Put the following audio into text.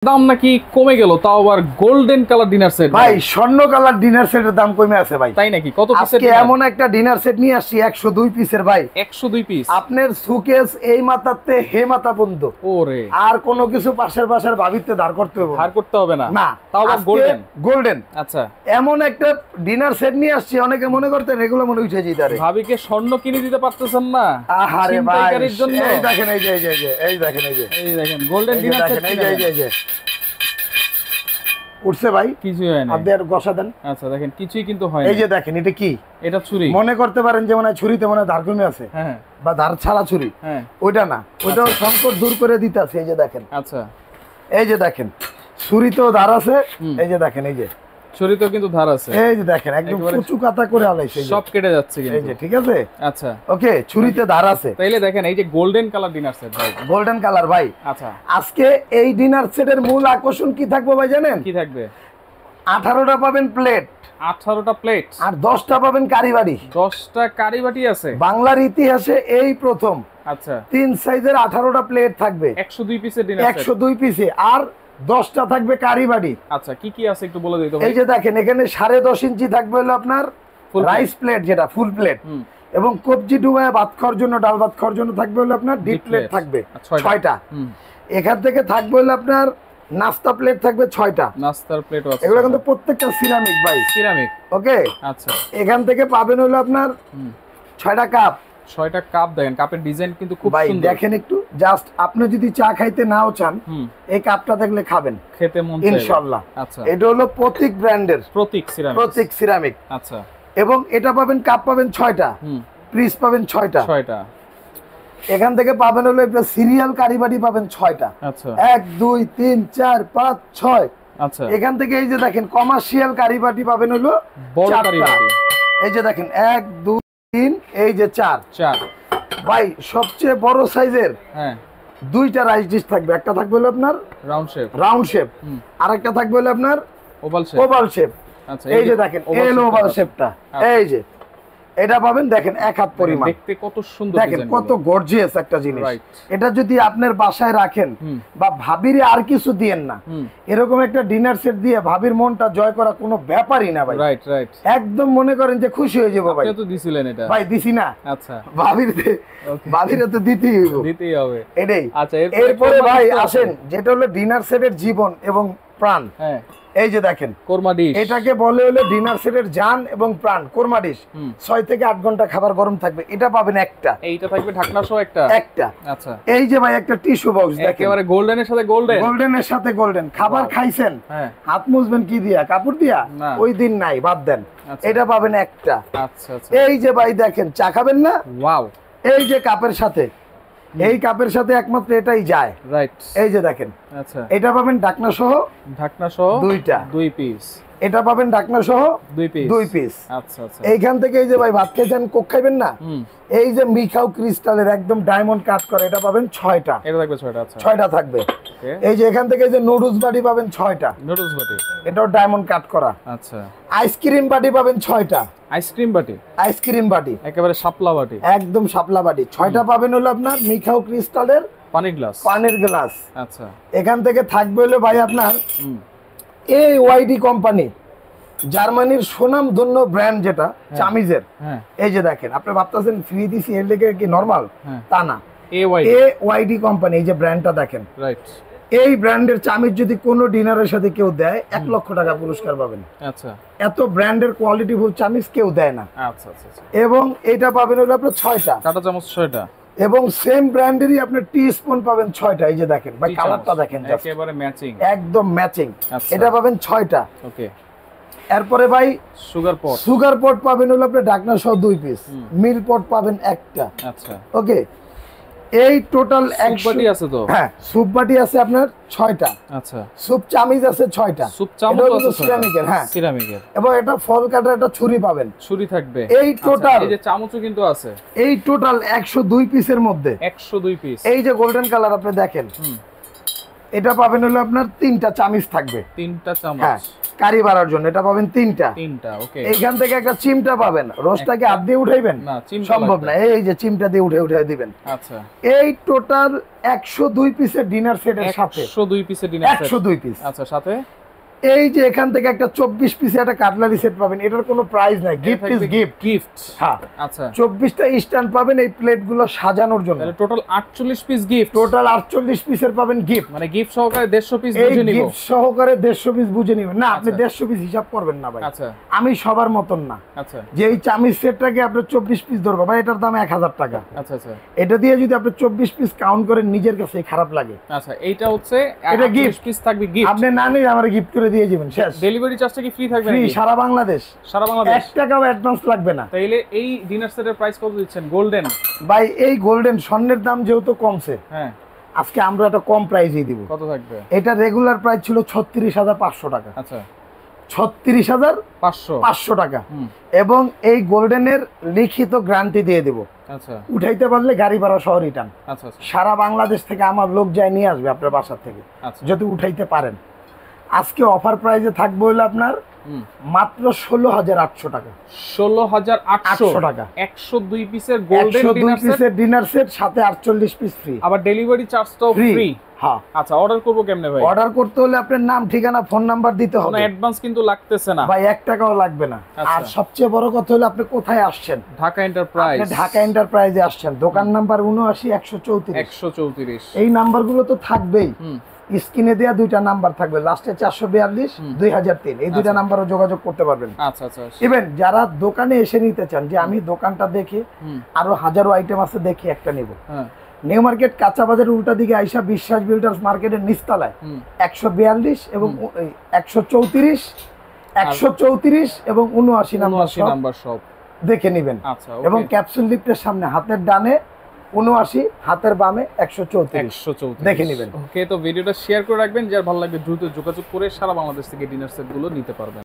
দাম নাকি কমে গেল, তাও আবার গোল্ডেন কালার ডিনার সেট। ভাই স্বর্ণ কালার ডিনার সেটের দাম কমে আছে ভাই। তাই নাকি? কত পিসের? আজকে এমন একটা ডিনার সেট নিয়ে আসছি 102 পিসের ভাই। 102 পিস। আপনার সুকেস এই মাথাতে হে মাথা বন্ধ। ওরে, আর কোনো কিছু পাশের ভাবিতে ধার করতে হবে ধার করতে হবে না। না, তাও আবার গোল্ডেন। গোল্ডেন। আচ্ছা, এমন একটা ডিনার সেট নিয়ে আসছি, অনেকে মনে করতেন এগুলো মনে উঠে যেতে ভাবিকে স্বর্ণ কিনে দিতে পারতেছেন না? আহারে ভাই, ছিনতাইকারীর জন্য। এই দেখেন, এই দেখেন গোল্ডেন ডিনার সেট। এই উঠছে ভাই, কিছুই হয় না। আপনি আর গসা দেন। আচ্ছা দেখেন, কিছুই কিন্তু হয় না। এই যে দেখেন, এটা কি? এটা ছুরি। মনে করতে পারেন যে মনে ছুরিতে মনে ধার কমে আছে, হ্যাঁ, বা ধার ছাড়া ছুরি। হ্যাঁ, ওইটা না, ওইটাও সংকট দূর করে দিতে আছে। এই যে দেখেন, আচ্ছা, এই যে দেখেন, ছুরিতেও ধার আছে। এই যে দেখেন, এই যে ছুরিতেও কিন্তু ধার আছে। এই যে দেখেন, একদম কুচু কাটা করে আলাইছে, সব কেটে যাচ্ছে এই কিন্তু। যে, ঠিক আছে। আচ্ছা, ওকে, ছুরিতে ধার আছে। তাইলে দেখেন, এই যে গোল্ডেন কালার ডিনার সেট ভাই, গোল্ডেন কালার ভাই। আচ্ছা, আজকে এই ডিনার সেটের মূল আকর্ষণ কি থাকবে ভাই জানেন? কি থাকবে? 18টা পাবেন প্লেট, 18টা প্লেট, আর 10টা পাবেন কারিবাড়ি। 10টা কারিবাটি আছে বাংলার ইতিহাসে এই প্রথম। আচ্ছা, 3 সাইজের 18টা প্লেট থাকবে 102 পিসের ডিনার সেট। 102 পিসে, আর 10টা থাকবে কারিবাড়ি। আচ্ছা, কি কি আছে একটু বলে দিতে এই যে দেখেন, এখানে 3.5 ইঞ্চি থাকবে হলো আপনার Full রাইস প্লেট, যেটা ফুল প্লেট। এবং কবজি ডুবায় ভাত খাওয়ার জন্য, ডাল ভাত খাওয়ার জন্য থাকবে হলো আপনার ডিপ প্লেট থাকবে 6টা। এখান থেকে থাকবে হলো আপনার নাস্তা প্লেট থাকবে 6টা। নাস্তার প্লেটও আছে। এগুলো কিন্তু প্রত্যেকটা সিরামিক ভাই, সিরামিক। ওকে। আচ্ছা, এখান থেকে পাবেন হলো আপনার 6টা কাপ। 6টা কাপ। দেখেন কাপের ডিজাইন কিন্তু খুব ভাই সুন্দর। দেখেন একটু, জাস্ট আপনি যদি চা খাইতে নাও চান, এই কাপটা দেখলে খাবেন খেতে মন চাইবে ইনশাআল্লাহ। আচ্ছা, এটা হলো প্রতীক ব্র্যান্ডের, প্রতীক সিরামিক। প্রতীক সিরামিক। আচ্ছা, এবং এটা পাবেন, কাপ পাবেন 6টা, পিস পাবেন 6টা। 6টা। এখান থেকে পাবেন হলো একটা সিরিয়াল কারিবাটি পাবেন 6টা। আচ্ছা, 1 2 3 4 5 6। আচ্ছা, এখান থেকে এই যে দেখেন কমার্শিয়াল কারিবাটি পাবেন হলো বড় 4টা। কারিবাটি। এই যে দেখেন 1 2 3, এই যে 4। ভাই সবচেয়ে বড় সাইজের, হ্যাঁ, 2টা রাইস ডিশ থাকবে। একটা থাকবে হলো আপনার রাউন্ড শেপ, আর একটা থাকবে হলো আপনার ওভাল শেপ। আচ্ছা, এই যে দেখেন এই ওভাল শেপটা, এই যে এটা পাবেন। দেখেন 1 হাত পরিমাণ, দেখতে কত সুন্দর, দেখেন কত গর্জিয়াস একটা জিনিস। এটা যদি আপনার বাসায় রাখেন, বা ভাবিরে আর কিছু দিয়েন না, এরকম একটা ডিনার সেট দিয়ে ভাবির মনটা জয় করা কোনো ব্যাপারই না ভাই। রাইট রাইট, একদম মনে করেন যে খুশি হয়ে যাবো ভাই। আপনি তো দিছিলেন এটা? ভাই দিছি না। আচ্ছা, ভাবিরে তো দিতেই হবে এটাই। আচ্ছা, এরপরে ভাই আসেন, যেটা হলো ডিনার সেটের জীবন এবং প্রাণ। হ্যাঁ, এই যে দেখেন কোরমা ডিশ। এটাকে বলে হলো ডিনার সেটের জান এবং প্রাণ, কোরমা ডিশ। 6 থেকে 8 ঘন্টা খাবার গরম থাকবে। এটা পাবেন একটা। এইটা থাকবে ঢাকনা সহ একটা। আচ্ছা, এই যে ভাই একটা টিস্যু বক্স, দেখেন একেবারে গোল্ডেনের সাথে গোল্ডেনের সাথে গোল্ডেন। খাবার খাইছেন, হাত মুছবেন কি দিয়া? কাপড় দিয়া? ওই দিন নাই, বাদ দেন। এটা পাবেন একটা। আচ্ছা আচ্ছা, এই যে ভাই দেখেন, চা খাবেন না? ওয়াও, এই যে কাপের সাথে, এই কাপের সাথে একমাত্র এটাই যায়। রাইট, এই যে দেখেন, আচ্ছা, এটা পাবেন ঢাকনা সহ 2টা। 2 পিস। এটা পাবেন ঢাকনা সহ 2 পিস। আচ্ছা আচ্ছা, এইখান থেকে এই যে ভাই ভাত খাইছেন, কোক খাইবেন না, এই যে মিখাও ক্রিস্টালের একদম ডায়মন্ড কাট করে, এটা পাবেন 6টা। এটা থাকবে 6টা। আচ্ছা, 6টা থাকবে। এই যে এখান থেকে এই যে নুডলস বাটি পাবেন 6টা। নুডলস বাটি, এটাও ডায়মন্ড কাট করা। আচ্ছা, আইসক্রিম বাটি পাবেন 6টা। আইসক্রিম বাটি, আইসক্রিম বাটি একেবারে শাপলা বাটি, একদম শাপলা বাটি। 6টা পাবেন হলো আপনার মিখাও ক্রিস্টালের পানির গ্লাস। আচ্ছা, এখান থেকে থাকবে হলো ভাই আপনার AYD কোম্পানি, জার্মানির সুনামধন্য ব্র্যান্ড, যেটা চামিজের। এই যে দেখেন, আপনি ভাবতেছেন ফ্রি দিছি এর লেগে কি নরমাল? তা না, AYD কোম্পানি, এই যে ব্র্যান্ডটা দেখেন। রাইট, এই ব্র্যান্ডের চামিজ যদি কোনো ডিনারের সাথে কেউ দেয়, 1 লক্ষ টাকা পুরস্কার পাবেন। আচ্ছা, এত ব্র্যান্ডের কোয়ালিটি ফুল চামিজ কেউ দেয় না। আচ্ছা আচ্ছা, এবং এটা পাবেন হলো আপনার 6টা। কাঁটা চামচ 6টা। এবং সেম ব্র্যান্ডেরই আপনি টি স্পুন পাবেন 6টা। এই যে দেখেন ভাই, কালারটা দেখেন, একেবারে ম্যাচিং, একদম ম্যাচিং। এটা পাবেন 6টা। ওকে। এরপরে ভাই সুগার পট পাবেন হলো আপনি ঢাকনা সহ 2 পিস। মিল পট পাবেন একটা। আচ্ছা, ওকে। এই টোটাল 1 বাটি আছে তো? হ্যাঁ, সুপ বাটি আছে আপনার 6টা। আচ্ছা, সুপ চামিজ আছে 6টা। সুপ চামচ আছে সিরামিকের। হ্যাঁ, সিরামিকের। এবং এটা ফল কাটার একটা ছুরি পাবেন, ছুরি থাকবে। এই টোটাল, এই যে চামচও কিন্তু আছে। এই টোটাল 102 পিসের মধ্যে 102 পিস। এই যে গোল্ডেন কালার আপনি দেখেন, এটা পাবেন হলো আপনার 3টা চামিচ থাকবে, 3টা চামচ। হ্যাঁ কারি বাড়ার জন্য এটা পাবেন 3টা। ওকে। এইখান থেকে একটা চিমটা পাবেন, রোজটাকে হাত দিয়ে উঠাইবেন না, চিমটা সম্ভব লাগবে। না, এই যে চিমটা দিয়ে উঠে উঠে দিবেন। আচ্ছা, এই টোটাল 102 পিসের ডিনার সেটের সাথে 102 পিসের ডিনার সেট। 102 পিস। আচ্ছা, সাথে এই যে এখান থেকে একটা 24 পিসের একটা কাটলারি সেট পাবেন, এটার কোনো প্রাইস নাই, গিফট ইজ গিফট। গিফট। হ্যাঁ আচ্ছা, 24টা স্ট্যান্ড পাবেন এই প্লেটগুলো সাজানোর জন্য। তাহলে টোটাল 48 পিস গিফট। টোটাল 48 পিসের পাবেন গিফট, মানে গিফট সহকারে 150 পিস এই বুঝে নিব। গিফট সহকারে 150 পিস বুঝে নেবেন। না আপনি আচ্ছা। 150 পিস হিসাব করবেন না ভাই, আচ্ছা আমি সবার মতন না। আচ্ছা যে এই চামিচ সেটটাকে আপনি 24 পিস ধরবো ভাই, এটার দাম 1000 টাকা। আচ্ছা আচ্ছা এটা দিয়ে যদি আপনি 24 পিস কাউন্ট করেন নিজের কাছে খারাপ লাগে। আচ্ছা, এইটা হচ্ছে এটা 48 gift। পিস থাকবে গিফট। আপনি না নিয়ে আমার গিফট করে দিয়ে যাবেন, শেষ। ডেলিভারি চার্জটা কি ফ্রি থাকবে ফ্রি নাকি? সারা বাংলাদেশ, সারা বাংলাদেশ। 1 টাকাও অ্যাডভান্স লাগবে না। তাইলে এই ডিনার সেটের প্রাইস কত দিচ্ছেন গোল্ডেন? ভাই এই গোল্ডেন স্বর্ণের দাম যেহেতু কমছে, হ্যাঁ, আজকে আমরা একটা কম প্রাইসেই দিব। কত থাকবে? এটা রেগুলার প্রাইস ছিল 36,500 টাকা, আচ্ছা, 36,500 500। টাকা। হুম, এবং এই গোল্ডেনের লিখিত গ্যারান্টি দিয়ে দিব, আচ্ছা উঠাইতে পারলে গাড়ি ভাড়া সহ রিটার্ন। আচ্ছা আচ্ছা সারা বাংলাদেশ থেকে আমার লোক যায় নিয়ে আসবে আপনার বাসার থেকে, আচ্ছা। যদি উঠাইতে পারেন। আজকে অফার প্রাইসে থাকবে হলো আপনার হুম, মাত্র 16,800 টাকা, 16,800 টাকা। 102 পিসের গোল্ডেন 102 ডিনার সেট, পিসের ডিনার সেট, সাথে 48 পিস ফ্রি। আবার ডেলিভারি চার্জটাও ফ্রি, ফ্রি। হ্যাঁ। আচ্ছা, অর্ডার করব কেমনে ভাই? অর্ডার করতে হলে আপনার নাম, ঠিকানা, ফোন নাম্বার দিতে কোনো হবে। অ্যাডভান্স কিন্তু লাগতেছে না ভাই 1 টাকাও লাগবে না। আচ্ছা। আর সবচেয়ে বড় কথা হলো আপনি কোথায় আসছেন? ঢাকা এন্টারপ্রাইজ, আপনি ঢাকা এন্টারপ্রাইজে আসছেন, দোকান নাম্বার 79-134। 134। এই নাম্বারগুলো তো থাকবেই, হুম, স্ক্রিনে দেয়া 2টা নাম্বার থাকবে, লাস্টে 442 2003, এই 2টা আচ্ছা। নাম্বারও যোগাযোগ করতে পারবেন। আচ্ছা আচ্ছা। ইভেন যারা দোকানে এসে নিতে চান, যে আমি দোকানটা দেখে হুম, আরো হাজারো আইটেম আছে দেখে একটা নিব, হ্যাঁ, নিউ মার্কেট কাঁচা বাজারের উল্টা দিকে আইসা বিশ্বাস বিল্ডার্স মার্কেটের নিচতলায় হুম, 142 এবং 134 এবং 79 নাম্বার 79 নাম্বার শপ দেখে নেবেন। আচ্ছা, এবং ওকে। ক্যাপসুল লিফটের সামনে হাতের ডানে 79, হাতের বামে 134 134 দেখে নেবেন। ওকে, তো ভিডিওটা শেয়ার করে রাখবেন, যার ভালো লাগবে দ্রুত যোগাযোগ করে সারা বাংলাদেশ থেকে ডিনার সেট গুলো নিতে পারবেন।